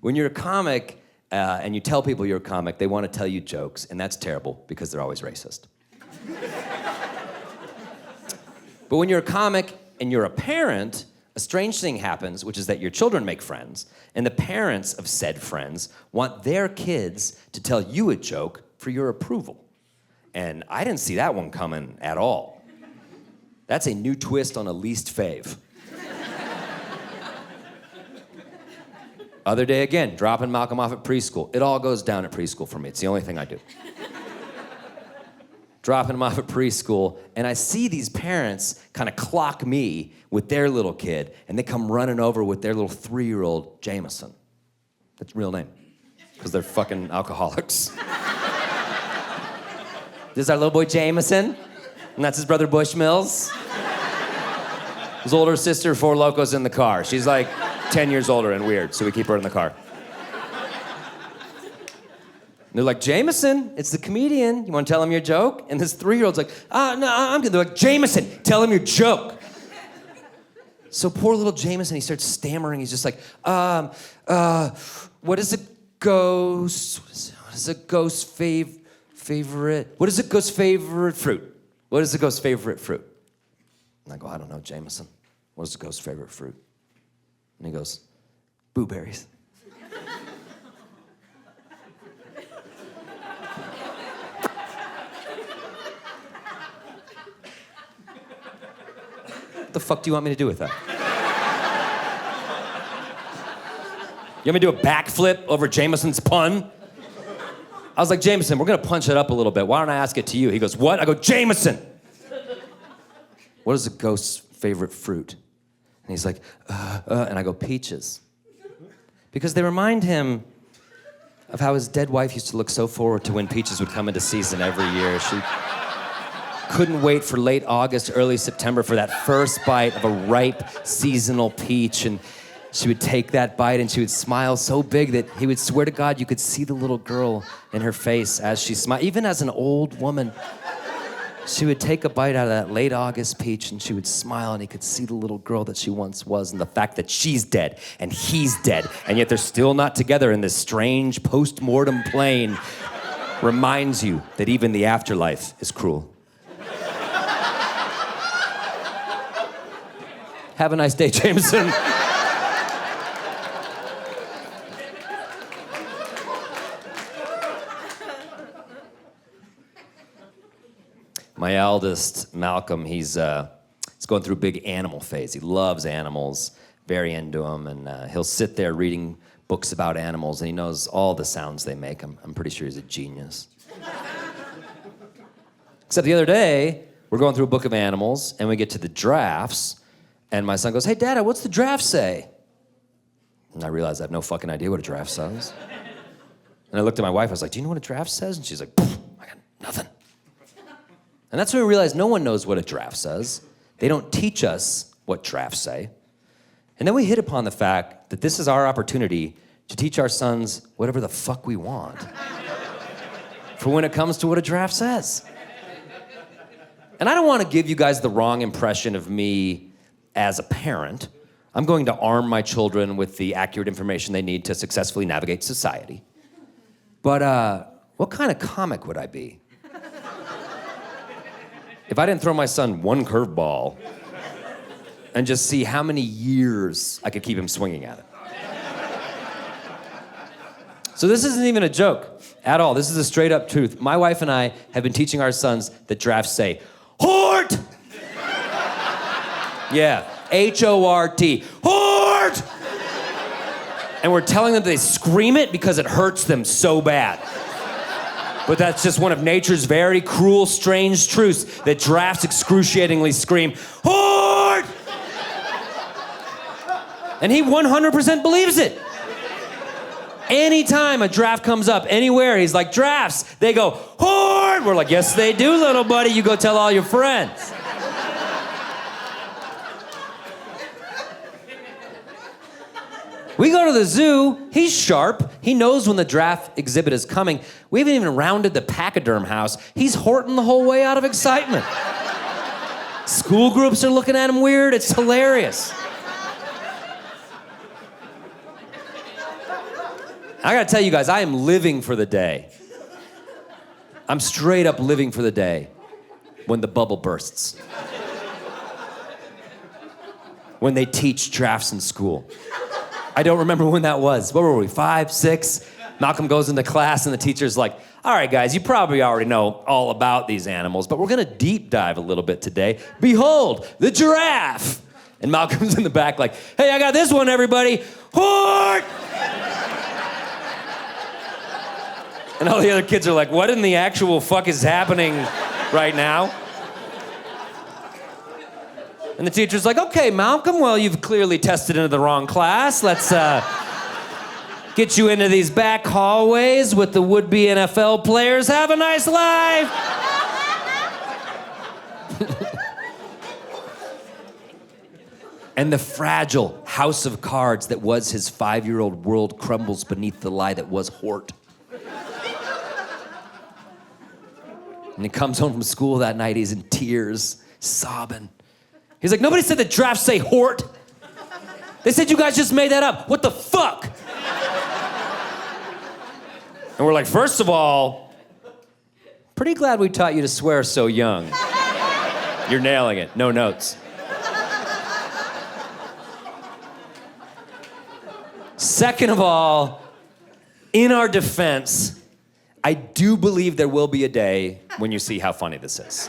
When you're a comic and you tell people you're a comic, they want to tell you jokes, and that's terrible because they're always racist. But when you're a comic and you're a parent, a strange thing happens, which is that your children make friends, and the parents of said friends want their kids to tell you a joke for your approval. And I didn't see that one coming at all. That's a new twist on a least fave. Other day again, dropping Malcolm off at preschool. It all goes down at preschool for me. It's the only thing I do. Dropping him off at preschool, and I see these parents kind of clock me with their little kid, and they come running over with their little 3-year-old Jameson. That's a real name, because they're fucking alcoholics. This is our little boy Jameson, and that's his brother Bushmills. His older sister, 4 Locos in the car. She's like 10 years older and weird, so we keep her in the car. They're like, Jameson, it's the comedian. You want to tell him your joke? And this 3-year-old's like, no, I'm good. They're like, Jameson, tell him your joke. So poor little Jameson, he starts stammering. He's just like, what is a ghost? What is a ghost's favorite? What is a ghost's favorite fruit? What is a ghost's favorite fruit? And I go, I don't know, Jameson. What is a ghost's favorite fruit? And he goes, blueberries. What the fuck do you want me to do with that? You want me to do a backflip over Jameson's pun? I was like, Jameson, we're gonna punch it up a little bit. Why don't I ask it to you? He goes, what? I go, Jameson! What is a ghost's favorite fruit? And he's like, and I go, peaches. Because they remind him of how his dead wife used to look so forward to when peaches would come into season every year. She couldn't wait for late August, early September for that first bite of a ripe seasonal peach. And she would take that bite and she would smile so big that he would swear to God you could see the little girl in her face as she smiled. Even as an old woman, she would take a bite out of that late August peach and she would smile and he could see the little girl that she once was and the fact that she's dead and he's dead and yet they're still not together in this strange post-mortem plane reminds you that even the afterlife is cruel. Have a nice day, Jameson. My eldest, Malcolm, he's going through a big animal phase. He loves animals, very into them, and he'll sit there reading books about animals, and he knows all the sounds they make. I'm pretty sure he's a genius. Except the other day, we're going through a book of animals, and we get to the giraffes, and my son goes, hey, Dad, what's the giraffe say? And I realized I have no fucking idea what a giraffe says. And I looked at my wife, I was like, do you know what a giraffe says? And she's like, I got nothing. And that's when we realized no one knows what a giraffe says. They don't teach us what giraffes say. And then we hit upon the fact that this is our opportunity to teach our sons whatever the fuck we want for when it comes to what a giraffe says. And I don't want to give you guys the wrong impression of me as a parent. I'm going to arm my children with the accurate information they need to successfully navigate society. But what kind of comic would I be if I didn't throw my son one curveball and just see how many years I could keep him swinging at it? So this isn't even a joke at all. This is a straight up truth. My wife and I have been teaching our sons that giraffes say, Hort! Yeah, H-O-R-T, Hort! And we're telling them they scream it because it hurts them so bad. But that's just one of nature's very cruel, strange truths that giraffes excruciatingly scream, Hort! And he 100% believes it. Anytime a giraffe comes up anywhere, he's like, giraffes, they go, Hort! We're like, yes, they do, little buddy. You go tell all your friends. We go to the zoo, he's sharp. He knows when the giraffe exhibit is coming. We haven't even rounded the pachyderm house. He's horting the whole way out of excitement. School groups are looking at him weird. It's hilarious. I gotta tell you guys, I am living for the day. I'm straight up living for the day when the bubble bursts. When they teach giraffes in school. I don't remember when that was. What were we, 5, 6? Malcolm goes into class and the teacher's like, all right, guys, you probably already know all about these animals, but we're gonna deep dive a little bit today. Behold, the giraffe. And Malcolm's in the back like, hey, I got this one, everybody. Hort! And all the other kids are like, what in the actual fuck is happening right now? And the teacher's like, okay, Malcolm, well, you've clearly tested into the wrong class. Let's get you into these back hallways with the would-be NFL players. Have a nice life. And the fragile house of cards that was his 5-year-old world crumbles beneath the lie that was Hort. And he comes home from school that night, he's in tears, sobbing. He's like, nobody said that giraffes say Hort. They said you guys just made that up. What the fuck? And we're like, first of all, pretty glad we taught you to swear so young. You're nailing it, no notes. Second of all, in our defense, I do believe there will be a day when you see how funny this is.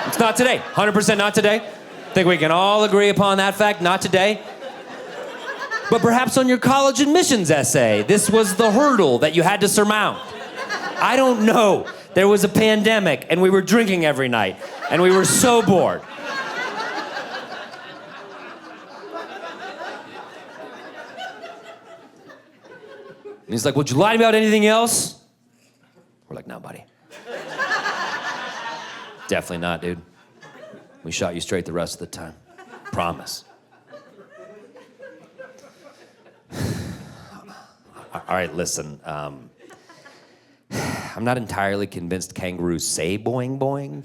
It's not today, 100% not today. I think we can all agree upon that fact, not today. But perhaps on your college admissions essay, this was the hurdle that you had to surmount. I don't know. There was a pandemic, and we were drinking every night, and we were so bored. And he's like, would you lie to me about anything else? We're like, no, buddy. Definitely not, dude. We shot you straight the rest of the time. Promise. All right, listen. I'm not entirely convinced kangaroos say boing boing.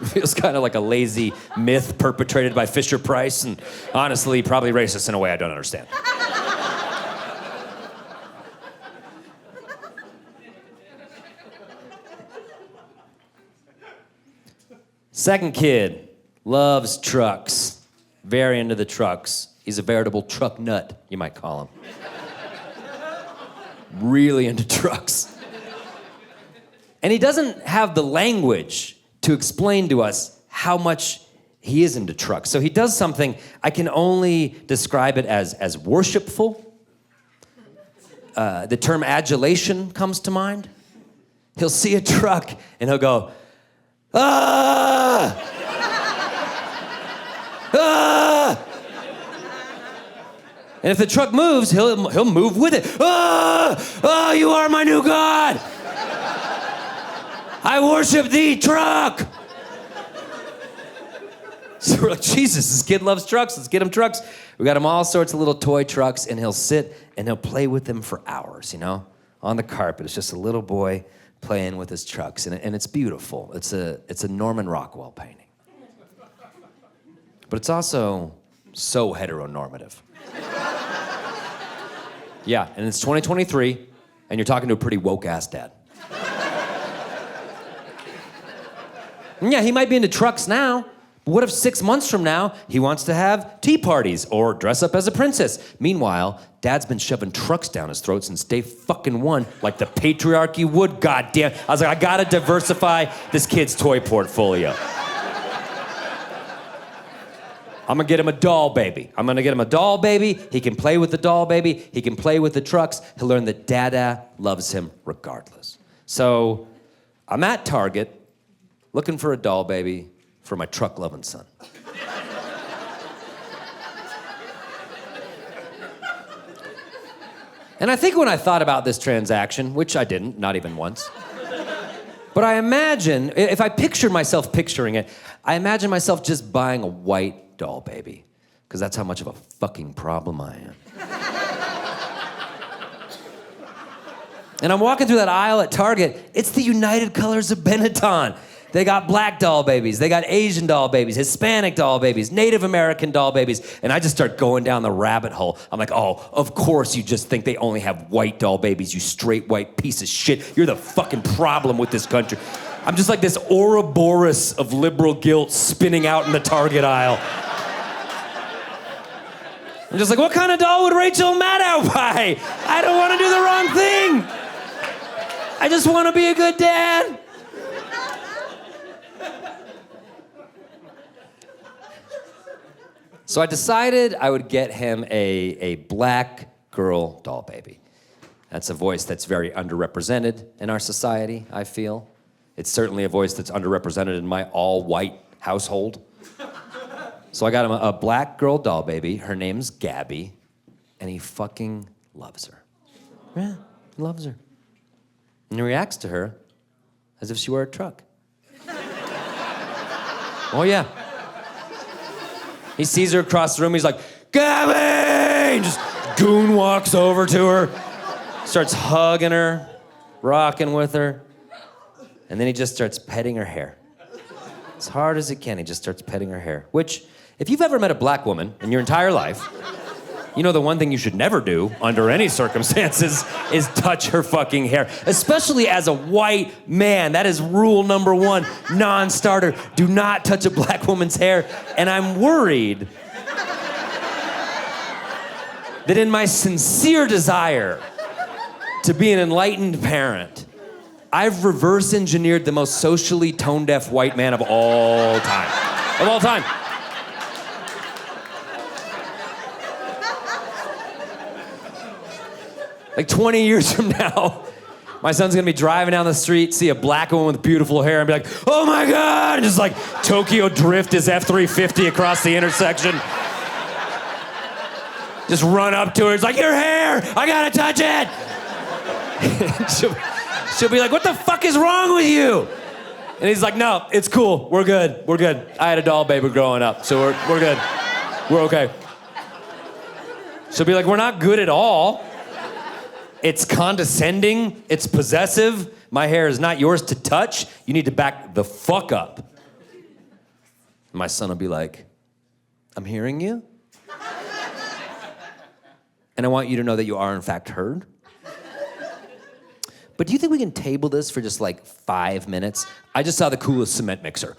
Feels kind of like a lazy myth perpetrated by Fisher-Price, and honestly, probably racist in a way I don't understand. Second kid loves trucks, very into the trucks. He's a veritable truck nut, you might call him. Really into trucks. And he doesn't have the language to explain to us how much he is into trucks. So he does something, I can only describe it as worshipful. The term adulation comes to mind. He'll see a truck and he'll go, ah! Ah! And if the truck moves, he'll move with it. Ah! Oh, you are my new God! I worship thee, truck! So we're like, Jesus, this kid loves trucks. Let's get him trucks. We got him all sorts of little toy trucks, and he'll sit and he'll play with them for hours, you know? On the carpet, it's just a little boy playing with his trucks, and it's beautiful. It's a Norman Rockwell painting. But it's also so heteronormative. Yeah, and it's 2023, and you're talking to a pretty woke-ass dad. And yeah, he might be into trucks now, but what if 6 months from now, he wants to have tea parties or dress up as a princess? Meanwhile, Dad's been shoving trucks down his throat since day fucking one, like the patriarchy would, goddamn. I was like, I gotta diversify this kid's toy portfolio. I'm gonna get him a doll baby. He can play with the doll baby. He can play with the trucks. He'll learn that Dada loves him regardless. So I'm at Target looking for a doll baby for my truck-loving son. And I think when I thought about this transaction, which I didn't, not even once, but I imagine, if I pictured myself picturing it, I imagine myself just buying a white doll baby, because that's how much of a fucking problem I am. And I'm walking through that aisle at Target. It's the United Colors of Benetton. They got black doll babies. They got Asian doll babies, Hispanic doll babies, Native American doll babies. And I just start going down the rabbit hole. I'm like, oh, of course you just think they only have white doll babies, you straight white piece of shit. You're the fucking problem with this country. I'm just like this Ouroboros of liberal guilt spinning out in the Target aisle. I'm just like, what kind of doll would Rachel Maddow buy? I don't want to do the wrong thing. I just want to be a good dad. So I decided I would get him a black girl doll baby. That's a voice that's very underrepresented in our society, I feel. It's certainly a voice that's underrepresented in my all-white household. So I got him a black girl doll baby. Her name's Gabby, and he fucking loves her. Yeah, he loves her. And he reacts to her as if she were a truck. Oh, yeah. He sees her across the room, he's like, Gabby! And just goon walks over to her, starts hugging her, rocking with her, and then he just starts petting her hair. As hard as he can, he just starts petting her hair. Which, if you've ever met a black woman in your entire life, you know the one thing you should never do, under any circumstances, is touch her fucking hair. Especially as a white man. That is rule number one, non-starter. Do not touch a black woman's hair. And I'm worried that in my sincere desire to be an enlightened parent, I've reverse engineered the most socially tone-deaf white man of all time. Of all time. Like 20 years from now, my son's gonna be driving down the street, see a black woman with beautiful hair, and be like, oh my God, and just like Tokyo drift his F-350 across the intersection. Just run up to her, it's like, your hair, I gotta touch it. she'll be like, what the fuck is wrong with you? And he's like, no, it's cool, we're good. I had a doll baby growing up, so we're good. We're okay. She'll be like, we're not good at all. It's condescending, it's possessive. My hair is not yours to touch. You need to back the fuck up. My son will be like, I'm hearing you. And I want you to know that you are in fact heard. But do you think we can table this for just like 5 minutes? I just saw the coolest cement mixer.